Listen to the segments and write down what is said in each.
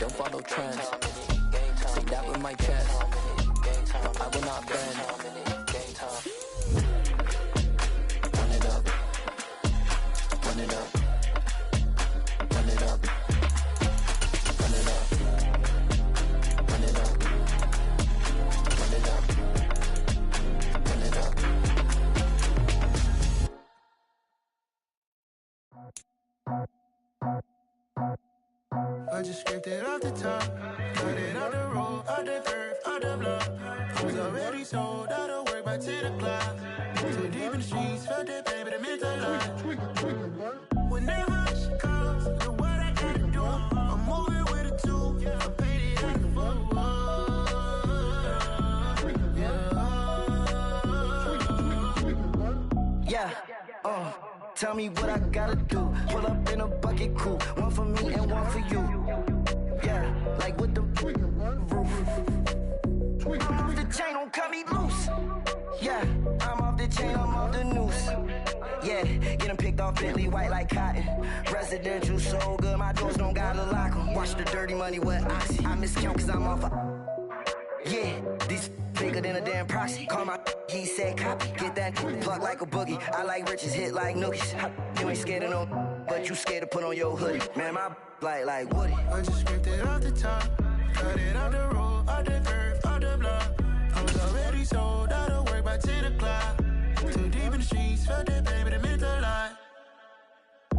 don't follow trends. Say that with my chest. No, I will not bend. Run it up. Run it up. Run it up. Run it up. Run it up. Run it up. Run it up. I just scraped it off the top, cut it off the road, off the turf, off the block. I was already sold out of work by 10 o'clock. Too deep in the streets, felt that pain, but it meant a lot. Whenever she calls, know what I gotta do. I'm moving with a two, I'm painted like a fool. Yeah, tell me what I gotta do. Pull up in a bucket crew, one for me and one for you. Yeah, like with the roof. I'm off the chain, don't cut me loose. Yeah, I'm off the chain, I'm off the noose. Yeah, getting picked off Bentley white like cotton. Residential so good, my doors don't gotta lock 'em. Watch the dirty money with Oxy. I miscount cause I'm off yeah, these bigger than a damn proxy. Call my he said copy. Get that plug like a boogie. I like riches, hit like nookies. You ain't scared of no, but you scared to put on your hoodie. Man, my like Woody. I just scraped it off the top, cut it off the road, off the curve, off the block. I was already sold out of work by 10 o'clock. Too deep in the streets, felt that pain, but it meant a lot.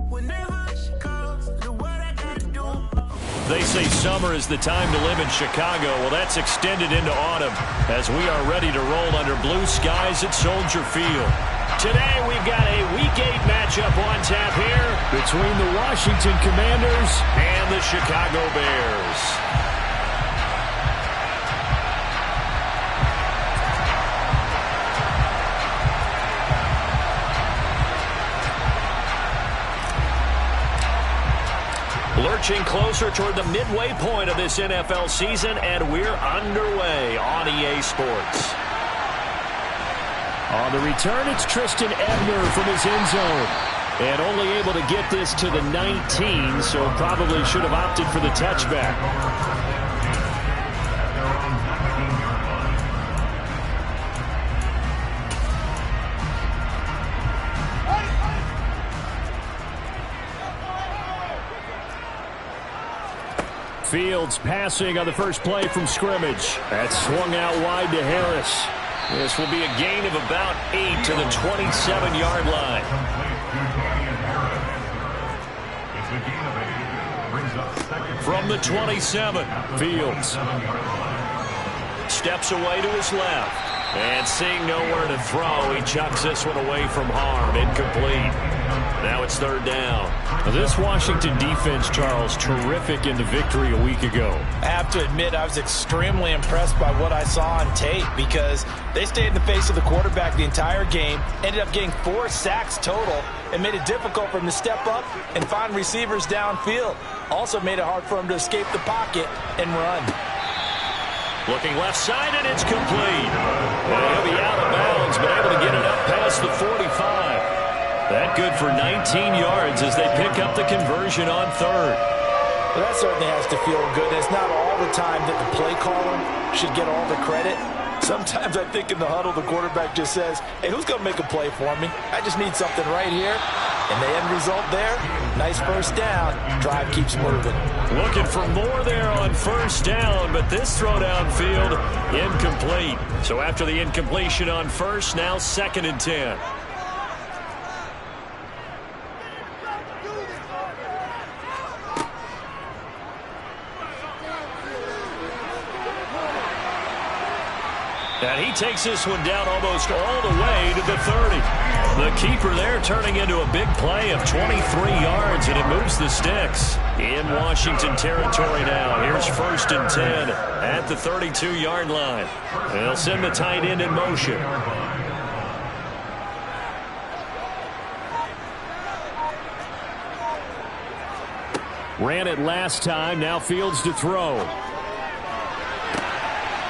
Whenever she calls, know what I gotta do. They say summer is the time to live in Chicago. Well, that's extended into autumn as we are ready to roll under blue skies at Soldier Field. Today, we've got a Week 8 matchup on tap here between the Washington Commanders and the Chicago Bears. Lurching closer toward the midway point of this NFL season, and we're underway on EA Sports. On the return, it's Tristan Ebner from his end zone. And only able to get this to the 19, so probably should have opted for the touchback. Fields passing on the first play from scrimmage. That's swung out wide to Harris. This will be a gain of about 8 to the 27-yard line. From the 27, Fields steps away to his left. And seeing nowhere to throw, he chucks this one away from harm. Incomplete. Now it's third down. Now this Washington defense, Charles, terrific in the victory a week ago. I have to admit, I was extremely impressed by what I saw on tape because they stayed in the face of the quarterback the entire game, ended up getting 4 sacks total, and made it difficult for him to step up and find receivers downfield. Also made it hard for him to escape the pocket and run. Looking left side, and it's complete. And he'll be out of bounds, but able to get it up past the 45. That good for 19 yards as they pick up the conversion on third. Well, that certainly has to feel good. It's not all the time that the play caller should get all the credit. Sometimes I think in the huddle, the quarterback just says, hey, who's going to make a play for me? I just need something right here. And the end result there, nice first down. Drive keeps moving. Looking for more there on first down, but this throw downfield, incomplete. So after the incompletion on first, now 2nd and 10. And he takes this one down almost all the way to the 30. The keeper there turning into a big play of 23 yards, and it moves the sticks. In Washington territory now. Here's 1st and 10 at the 32-yard line. They'll send the tight end in motion. Ran it last time. Now Fields to throw.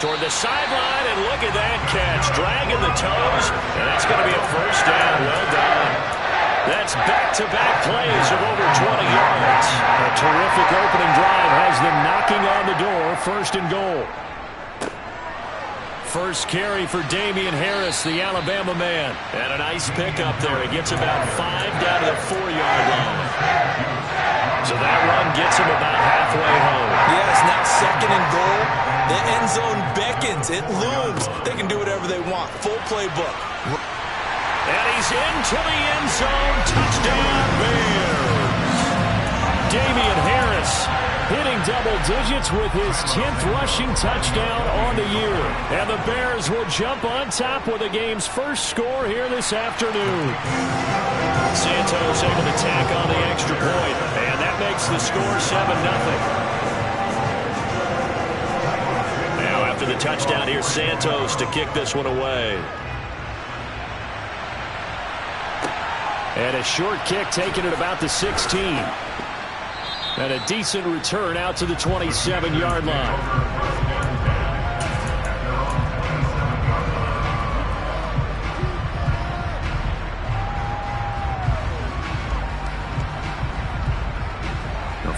Toward the sideline, and look at that catch. Dragging the toes, and that's going to be a first down. Well done. That's back-to-back plays of over 20 yards. A terrific opening drive has them knocking first and goal. First carry for Damian Harris, the Alabama man. And a nice pickup there. He gets about 5 down to the 4-yard line. So that run gets him about halfway home. Yes, now second and goal. The end zone beckons. It looms. They can do whatever they want. Full playbook. And he's into the end zone. Touchdown, Bears. Damian Harris hitting double digits with his 10th rushing touchdown on the year. And the Bears will jump on top with the game's first score here this afternoon. Santos able to tack on the extra point, and that makes the score 7-0. Now after the touchdown, here's Santos to kick this one away. And a short kick taken at about the 16. And a decent return out to the 27-yard line.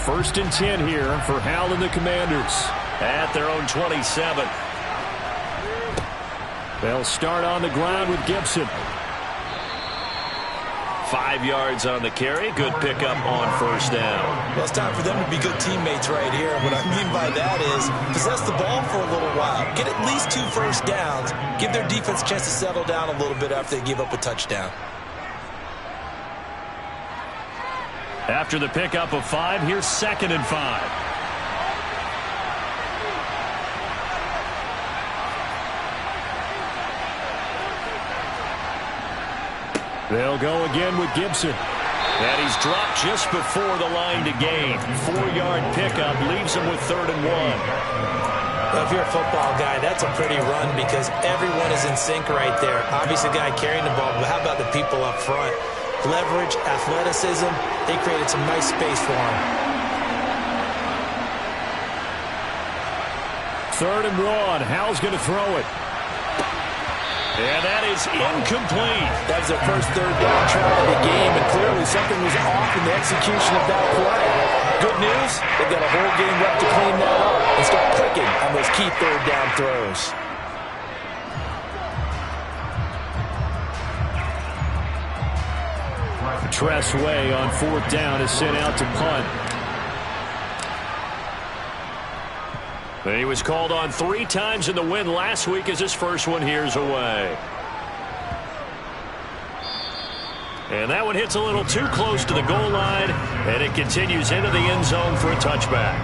First and 10 here for Howell and the Commanders at their own 27. They'll start on the ground with Gibson. 5 yards on the carry. Good pickup on first down. Well, it's time for them to be good teammates right here. What I mean by that is possess the ball for a little while. Get at least 2 first downs. Give their defense a chance to settle down a little bit after they give up a touchdown. After the pickup of 5, here's 2nd and 5. They'll go again with Gibson. And he's dropped just before the line to gain. 4-yard pickup leaves him with 3rd and 1. Well, if you're a football guy, that's a pretty run because everyone is in sync right there. Obviously, the guy carrying the ball, but how about the people up front? Leverage, athleticism, they created some nice space for him. 3rd and 1. Howell's going to throw it. And that is incomplete. That was their first 3rd down try of the game, and clearly something was off in the execution of that play. Good news, they've got a whole game left to clean that up and start clicking on those key 3rd down throws. Tress Way on 4th down is sent out to punt. He was called on 3 times in the win last week as his first one here's away. And that one hits a little too close to the goal line, and it continues into the end zone for a touchback.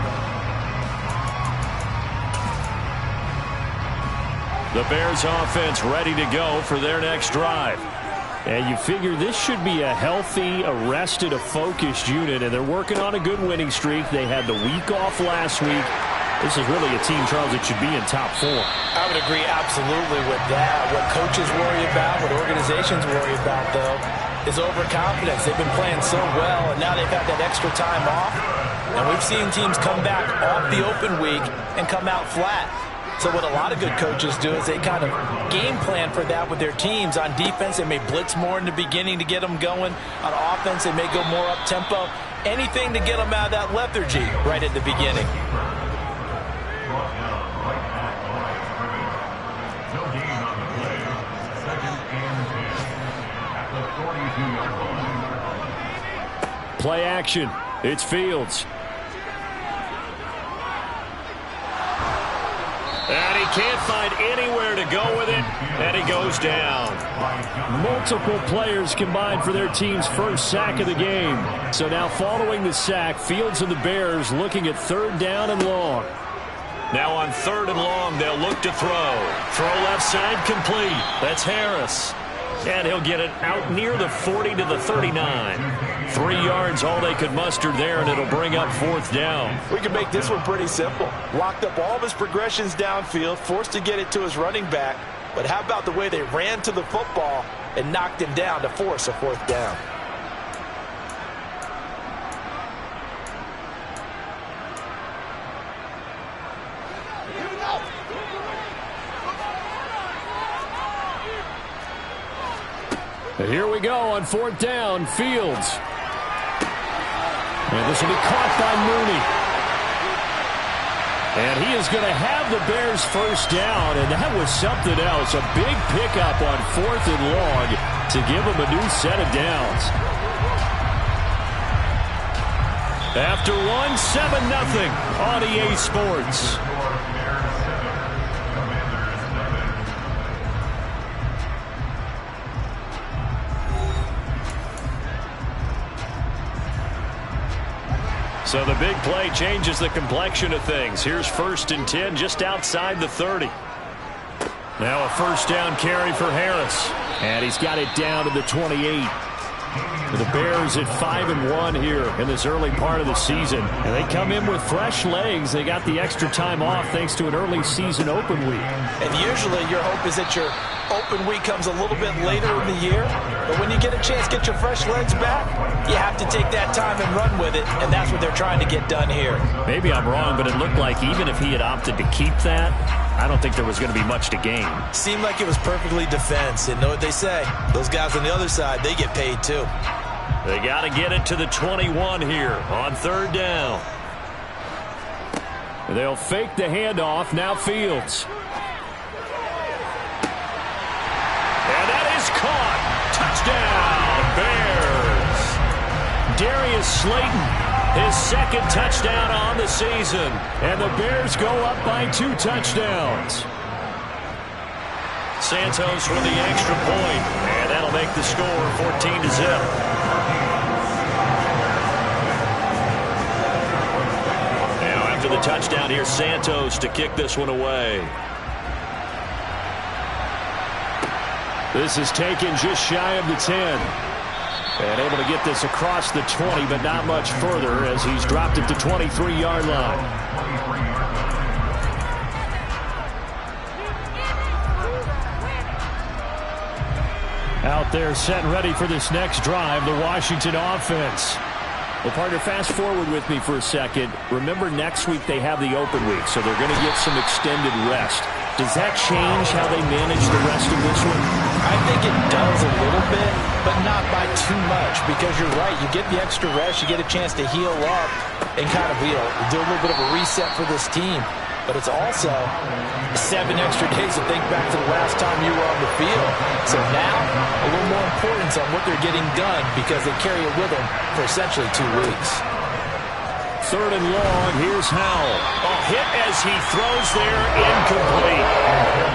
The Bears offense ready to go for their next drive. And you figure this should be a healthy, a rested, a focused unit, and they're working on a good winning streak. They had the week off last week. This is really a team, Charles, that should be in top 4. I would agree absolutely with that. What coaches worry about, what organizations worry about, though, is overconfidence. They've been playing so well, and now they've had that extra time off. And we've seen teams come back off the open week and come out flat. So what a lot of good coaches do is they kind of game plan for that with their teams. On defense, they may blitz more in the beginning to get them going. On offense, they may go more up-tempo. Anything to get them out of that lethargy right at the beginning. Play action. It's Fields. And he can't find anywhere to go with it, and he goes down. Multiple players combined for their team's first sack of the game. So now following the sack, Fields and the Bears looking at 3rd down and long. Now on 3rd and long, they'll look to throw. Throw left side complete. That's Harris. And he'll get it out near the 40 to the 39. 3 yards, all they could muster there, and it'll bring up 4th down. We can make this one pretty simple. Locked up all of his progressions downfield, forced to get it to his running back. But how about the way they ran to the football and knocked him down to force a 4th down? Here we go on 4th down. Fields. And this will be caught by Mooney. And he is going to have the Bears first down, and that was something else. A big pickup on 4th and long to give him a new set of downs. After 7-0 on EA Sports. So the big play changes the complexion of things. Here's 1st and 10 just outside the 30. Now a first down carry for Harris. And he's got it down to the 28. The Bears at 5-1 here in this early part of the season. And they come in with fresh legs. They got the extra time off thanks to an early season open week. And usually your hope is that your open week comes a little bit later in the year. But when you get a chance to get your fresh legs back, you have to take that time and run with it. And that's what they're trying to get done here. Maybe I'm wrong, but it looked like even if he had opted to keep that, I don't think there was going to be much to gain. Seemed like it was perfectly defense. And know what they say? Those guys on the other side, they get paid too. They got to get it to the 21 here on 3rd down. They'll fake the handoff. Now Fields. And that is caught. Touchdown, Bears. Darius Slayton, his 2nd touchdown on the season. And the Bears go up by 2 touchdowns. Santos with the extra point. And that'll make the score 14-0. After the touchdown, here's Santos to kick this one away. This is taken just shy of the 10. And able to get this across the 20, but not much further as he's dropped it to 23-yard line. Out there set and ready for this next drive, the Washington offense. Well, partner, fast forward with me for a second. Remember, next week they have the open week, so they're going to get some extended rest. Does that change how they manage the rest of this one? I think it does a little bit, but not by too much, because you're right. You get the extra rest, you get a chance to heal up and kind of, do a little bit of a reset for this team. But it's also 7 extra days to think back to the last time you were on the field. So now, a little more importance on what they're getting done because they carry it with them for essentially 2 weeks. 3rd and long, here's Howell. A hit as he throws there, incomplete.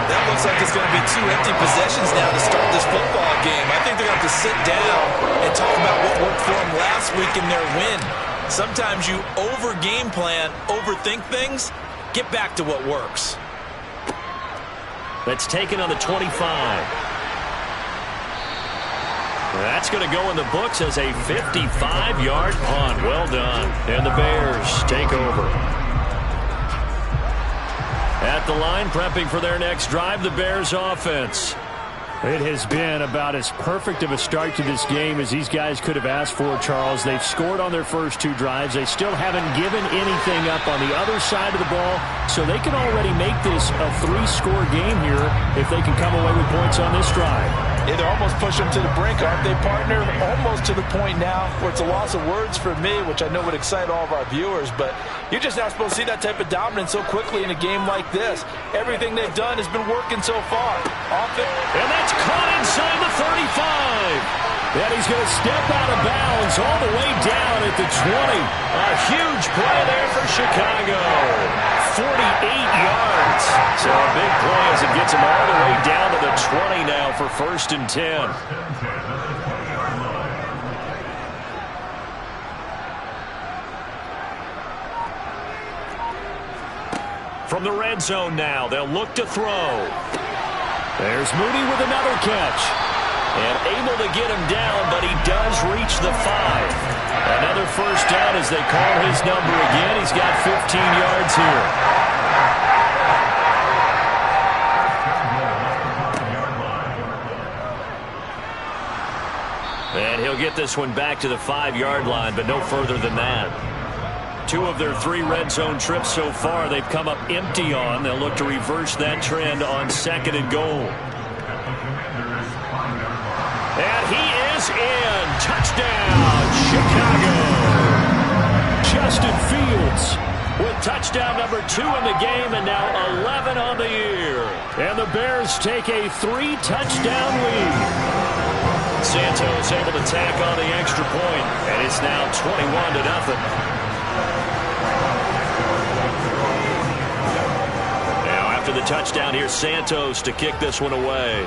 That looks like it's going to be 2 empty possessions now to start this football game. I think they're going to have to sit down and talk about what worked for them last week in their win. Sometimes you over-game plan, overthink things. Get back to what works. That's taken on the 25. That's going to go in the books as a 55-yard punt. Well done. And the Bears take over. At the line, prepping for their next drive, the Bears offense. It has been about as perfect of a start to this game as these guys could have asked for, Charles. They've scored on their first 2 drives. They still haven't given anything up on the other side of the ball, so they can already make this a 3-score game here if they can come away with points on this drive. Yeah, they're almost pushing them to the brink, aren't they, partner? Almost to the point now where it's a loss of words for me, which I know would excite all of our viewers, but you're just not supposed to see that type of dominance so quickly in a game like this. Everything they've done has been working so far. And that's caught inside the 35. And he's going to step out of bounds all the way down at the 20. A huge play there for Chicago. 48 yards. So a big play as it gets him all the way down to the 20 now for 1st and 10. From the red zone now, they'll look to throw. There's Mooney with another catch. And able to get him down, but he does reach the 5. Another first down as they call his number again. He's got 15 yards here. And he'll get this one back to the 5-yard line, but no further than that. 2 of their 3 red zone trips so far they've come up empty on. They'll look to reverse that trend on 2nd and goal. And he is in. Touchdown, Chicago. Justin Fields with touchdown number 2 in the game and now 11 on the year. And the Bears take a 3-touchdown lead. Santos able to tack on the extra point, and it's now 21-0. Now after the touchdown, here's Santos to kick this one away.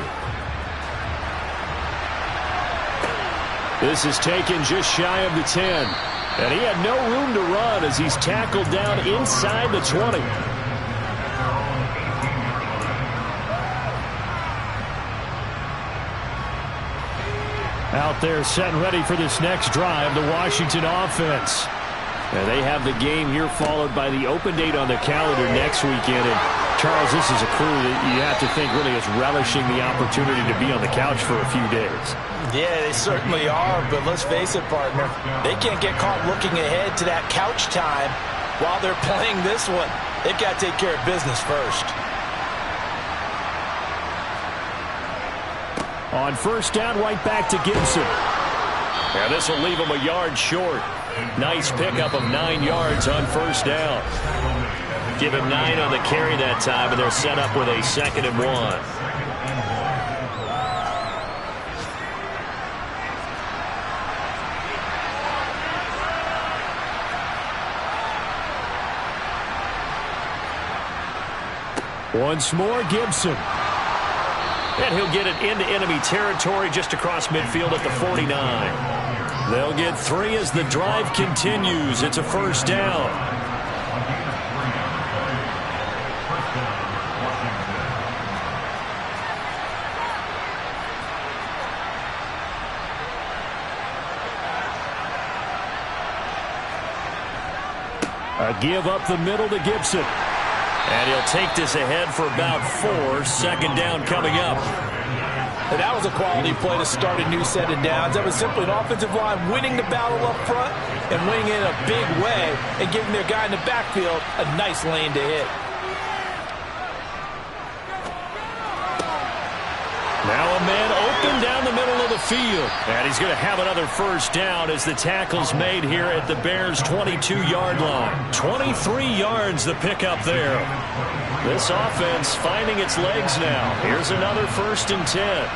This is taken just shy of the 10. And he had no room to run as he's tackled down inside the 20. Out there set and ready for this next drive, the Washington offense. And they have the game here followed by the open date on the calendar next weekend. And Charles, this is a crew that you have to think really is relishing the opportunity to be on the couch for a few days. Yeah, they certainly are, but let's face it, partner. They can't get caught looking ahead to that couch time while they're playing this one. They've got to take care of business first. On first down, right back to Gibson. Now this will leave him a yard short. Nice pickup of 9 yards on first down. Give him 9 on the carry that time, and they're set up with a 2nd and 1. Once more, Gibson. And he'll get it into enemy territory just across midfield at the 49. They'll get 3 as the drive continues. It's a first down. A give up the middle to Gibson. And he'll take this ahead for about 4. Second down coming up. And that was a quality play to start a new set of downs. That was simply an offensive line winning the battle up front and winning it in a big way and giving their guy in the backfield a nice lane to hit. Now a man open down the middle of the field. And he's going to have another first down as the tackle's made here at the Bears' 22-yard line. 23 yards the pickup there. This offense finding its legs now. Here's another 1st and 10.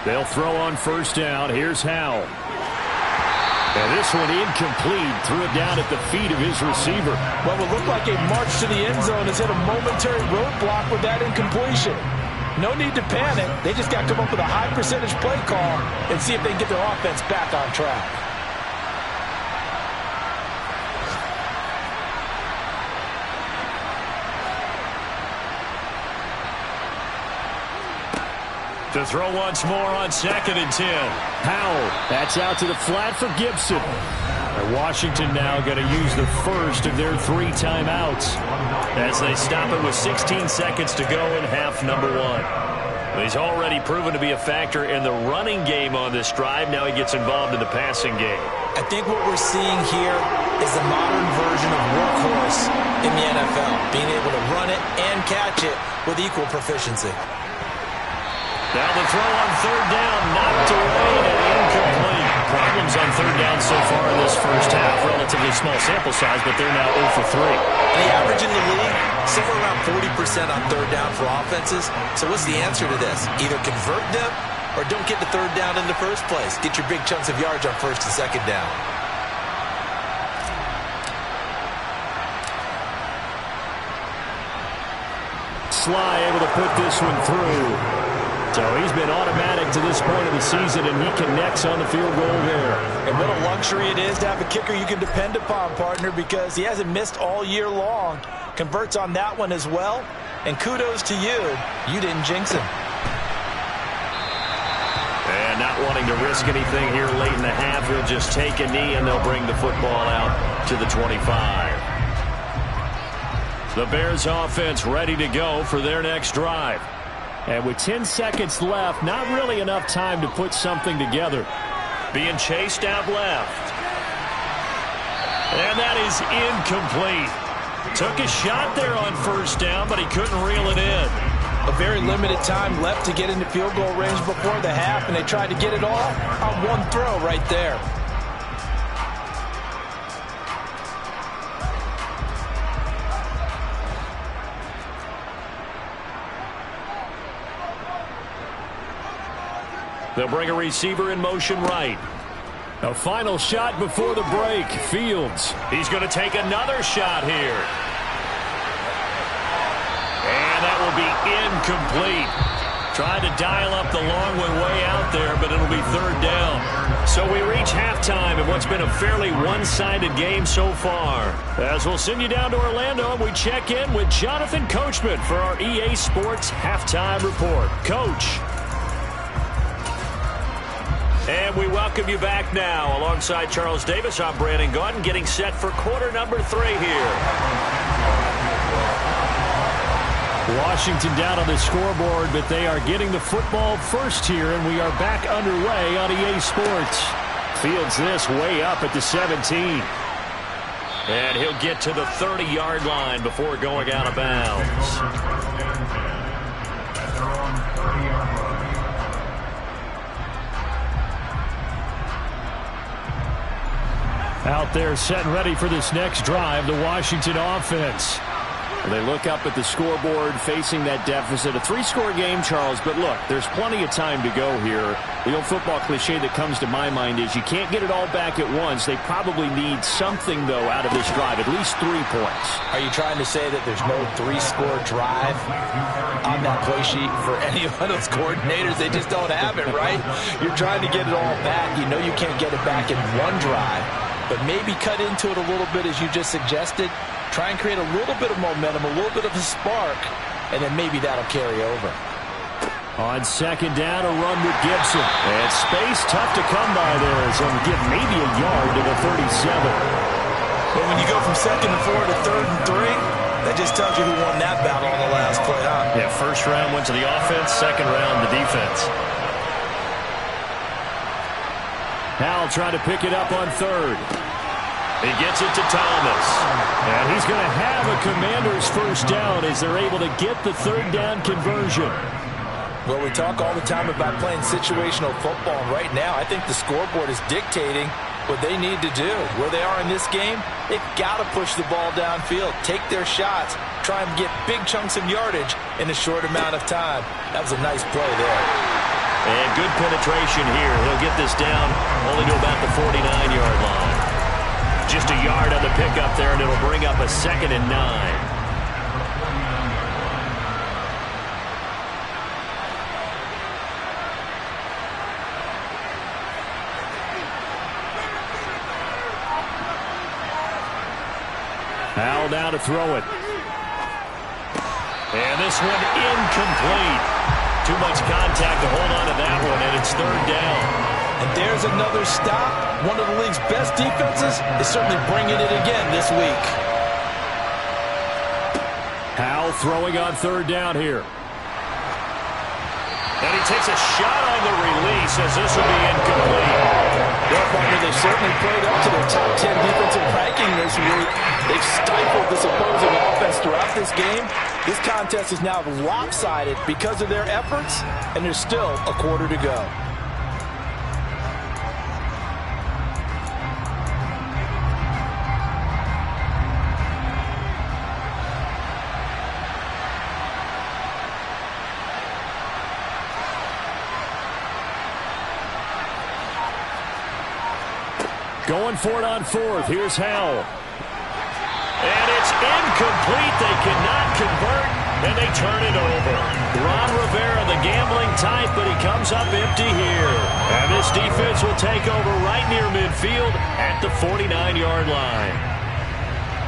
They'll throw on first down. Here's Howell. And this one incomplete. Threw it down at the feet of his receiver. What would look like a march to the end zone has hit a momentary roadblock with that incompletion. No need to panic. They just got to come up with a high percentage play call and see if they can get their offense back on track. To throw once more on 2nd and 10. Howell, that's out to the flat for Gibson. And Washington now going to use the first of their 3 timeouts as they stop it with 16 seconds to go in half number 1. He's already proven to be a factor in the running game on this drive. Now he gets involved in the passing game. I think what we're seeing here is a modern version of workhorse in the NFL, being able to run it and catch it with equal proficiency. Now the throw on third down, knocked away and incomplete. Problems on third down so far in this first half. Relatively small sample size, but they're now 0 for 3. And the average in the league, somewhere around 40% on third down for offenses. So what's the answer to this? Either convert them or don't get the third down in the first place. Get your big chunks of yards on first and second down. Sly able to put this one through. So he's been automatic to this point of the season, and he connects on the field goal there. And what a luxury it is to have a kicker you can depend upon, partner, because he hasn't missed all year long. Converts on that one as well. And kudos to you. You didn't jinx him. And not wanting to risk anything here late in the half, he'll just take a knee, and they'll bring the football out to the 25. The Bears offense ready to go for their next drive. And with 10 seconds left, not really enough time to put something together. Being chased out left. And that is incomplete. Took a shot there on first down, but he couldn't reel it in. A very limited time left to get into field goal range before the half, and they tried to get it all on one throw right there. They'll bring a receiver in motion right. A final shot before the break. Fields. He's going to take another shot here. And that will be incomplete. Trying to dial up the long way out there, but it'll be third down. So we reach halftime in what's been a fairly one-sided game so far. As we'll send you down to Orlando, and we check in with Jonathan Coachman for our EA Sports Halftime Report. Coach. And we welcome you back now. Alongside Charles Davis, I'm Brandon Gaudin, getting set for quarter number 3 here. Washington down on the scoreboard, but they are getting the football first here, and we are back underway on EA Sports. Fields this way up at the 17. And he'll get to the 30-yard line before going out of bounds. Out there set and ready for this next drive, the Washington offense. They look up at the scoreboard facing that deficit. A 3-score game, Charles, but look, there's plenty of time to go here. The old football cliche that comes to my mind is you can't get it all back at once. They probably need something, though, out of this drive, at least 3 points. Are you trying to say that there's no 3-score drive on that play sheet for any of those coordinators? They just don't have it, right? You're trying to get it all back. You know you can't get it back in one drive, but maybe cut into it a little bit as you just suggested. Try and create a little bit of momentum, a little bit of a spark, and then maybe that'll carry over. On second down, a run with Gibson. And space tough to come by there as he'll give maybe a yard to the 37. But when you go from second and 4 to third and 3, that just tells you who won that battle on the last play, huh? Yeah, first round went to the offense, second round the defense. Howell trying to pick it up on third. He gets it to Thomas. And he's going to have a Commander's first down as they're able to get the third down conversion. Well, we talk all the time about playing situational football. And right now, I think the scoreboard is dictating what they need to do. Where they are in this game, they've got to push the ball downfield, take their shots, try and get big chunks of yardage in a short amount of time. That was a nice play there. And good penetration here. He'll get this down only to about the 49-yard line. Just a yard on the pickup there, and it'll bring up a 2nd and 9. Howell now to throw it. And this one incomplete. Too much contact to hold on to that one, and it's third down. And there's another stop. One of the league's best defenses is certainly bringing it again this week. Howell throwing on third down here. And he takes a shot on the release as this will be incomplete. Well, partner, they've certainly played up to their top 10 defensive ranking this week. They've stifled this opposing offense throughout this game. This contest is now lopsided because of their efforts, and there's still a quarter to go. Going for it on fourth. Here's Howell. And it's incomplete. They cannot convert, and they turn it over. Ron Rivera, the gambling type, but he comes up empty here. And this defense will take over right near midfield at the 49-yard line.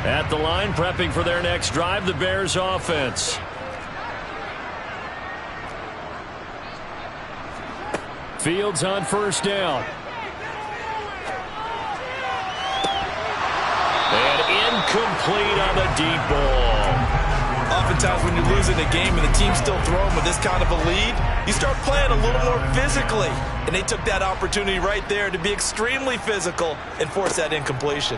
At the line, prepping for their next drive, the Bears offense. Fields on first down. And incomplete on the deep ball. Oftentimes when you're losing a game and the team's still throwing with this kind of a lead, you start playing a little more physically. And they took that opportunity right there to be extremely physical and force that incompletion.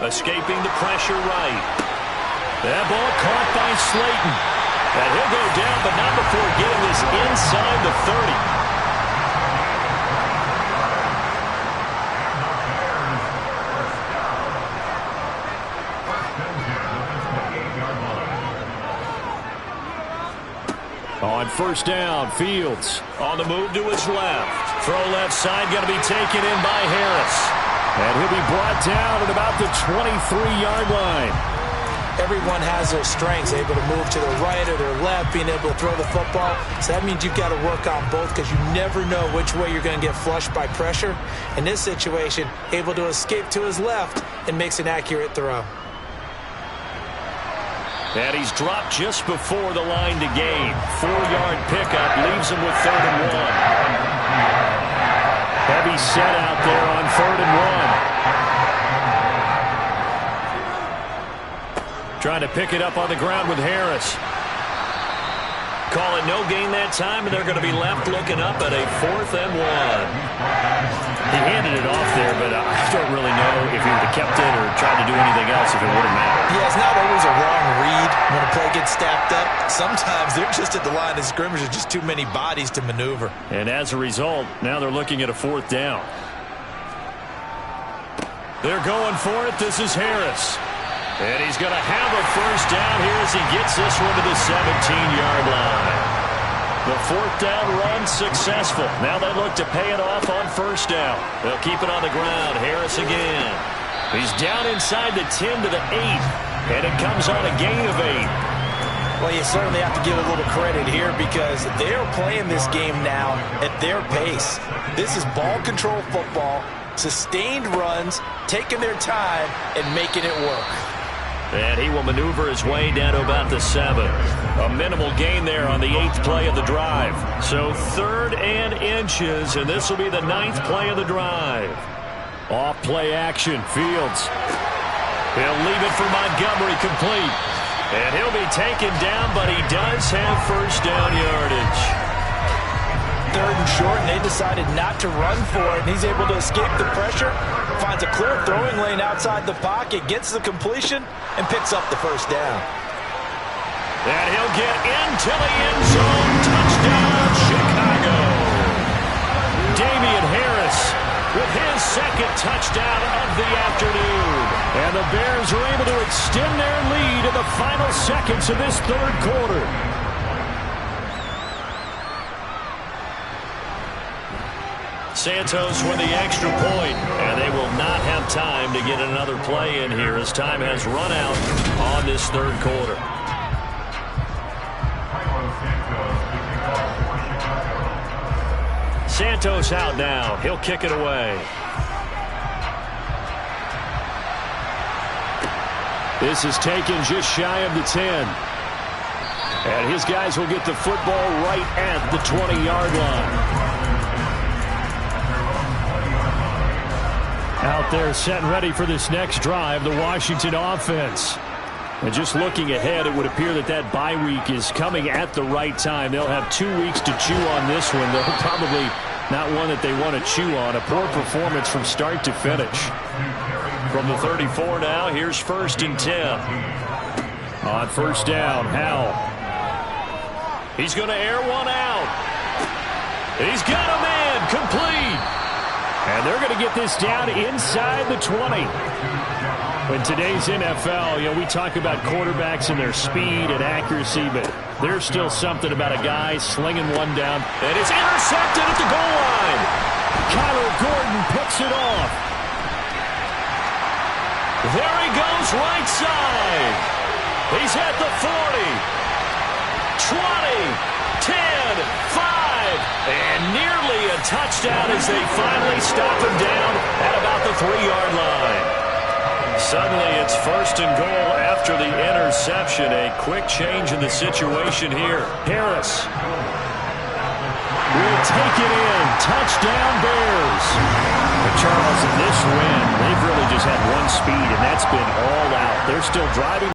Escaping the pressure right. That ball caught by Slayton. And he'll go down, but not before getting this inside the 30. On first down, Fields on the move to his left. Throw left side, going to be taken in by Harris. And he'll be brought down at about the 23-yard line. Everyone has their strengths, able to move to their right or their left, being able to throw the football. So that means you've got to work on both because you never know which way you're going to get flushed by pressure. In this situation, able to escape to his left and makes an accurate throw. And he's dropped just before the line to gain. 4-yard pickup leaves him with 3rd and 1. Heavy set out there on 3rd and 1. Trying to pick it up on the ground with Harris. Call it no gain that time, and they're going to be left looking up at a 4th and 1. He handed it off there, but I don't really know if he would have kept it or tried to do anything else if it would have mattered. Yeah, it's not always a wrong read when a play gets stacked up. Sometimes they're just at the line of scrimmage. There's just too many bodies to maneuver. And as a result, now they're looking at a 4th down. They're going for it. This is Harris. And he's going to have a first down here as he gets this one to the 17-yard line. The 4th down run successful. Now they look to pay it off on first down. They'll keep it on the ground. Harris again. He's down inside the 10 to the 8. And it comes on a gain of 8. Well, you certainly have to give a little credit here because they're playing this game now at their pace. This is ball control football, sustained runs, taking their time, and making it work. And he will maneuver his way down to about the 7. A minimal gain there on the 8th play of the drive. So 3rd and inches, and this will be the 9th play of the drive. Off play action, Fields. He'll leave it for Montgomery complete. And he'll be taken down, but he does have first down yardage. 3rd and short, and they decided not to run for it, and he's able to escape the pressure, finds a clear throwing lane outside the pocket, gets the completion, and picks up the first down. And he'll get into the end zone. Touchdown, Chicago. Damian Harris with his 2nd touchdown of the afternoon. And the Bears are able to extend their lead in the final seconds of this 3rd quarter. Santos with the extra point, and they will not have time to get another play in here as time has run out on this 3rd quarter. Santos out now. He'll kick it away. This is taken just shy of the 10. And his guys will get the football right at the 20-yard line. Out there set and ready for this next drive, the Washington offense. And just looking ahead, it would appear that that bye week is coming at the right time. They'll have 2 weeks to chew on this one. They'll probably not one that they want to chew on. A poor performance from start to finish. From the 34 now, here's 1st and 10. On first down, Howell. He's going to air one out. He's got a man complete. And they're going to get this down inside the 20. In today's NFL, we talk about quarterbacks and their speed and accuracy, but there's still something about a guy slinging one down. And it's intercepted at the goal line. Kyler Gordon picks it off. There he goes right side. He's at the 40, 20, 10, 5. And nearly a touchdown as they finally stop him down at about the 3-yard line. Suddenly it's 1st and goal after the interception. A quick change in the situation here. Harris will take it in. Touchdown Bears. But Charles, in this win, they've really just had one speed, and that's been all out. They're still driving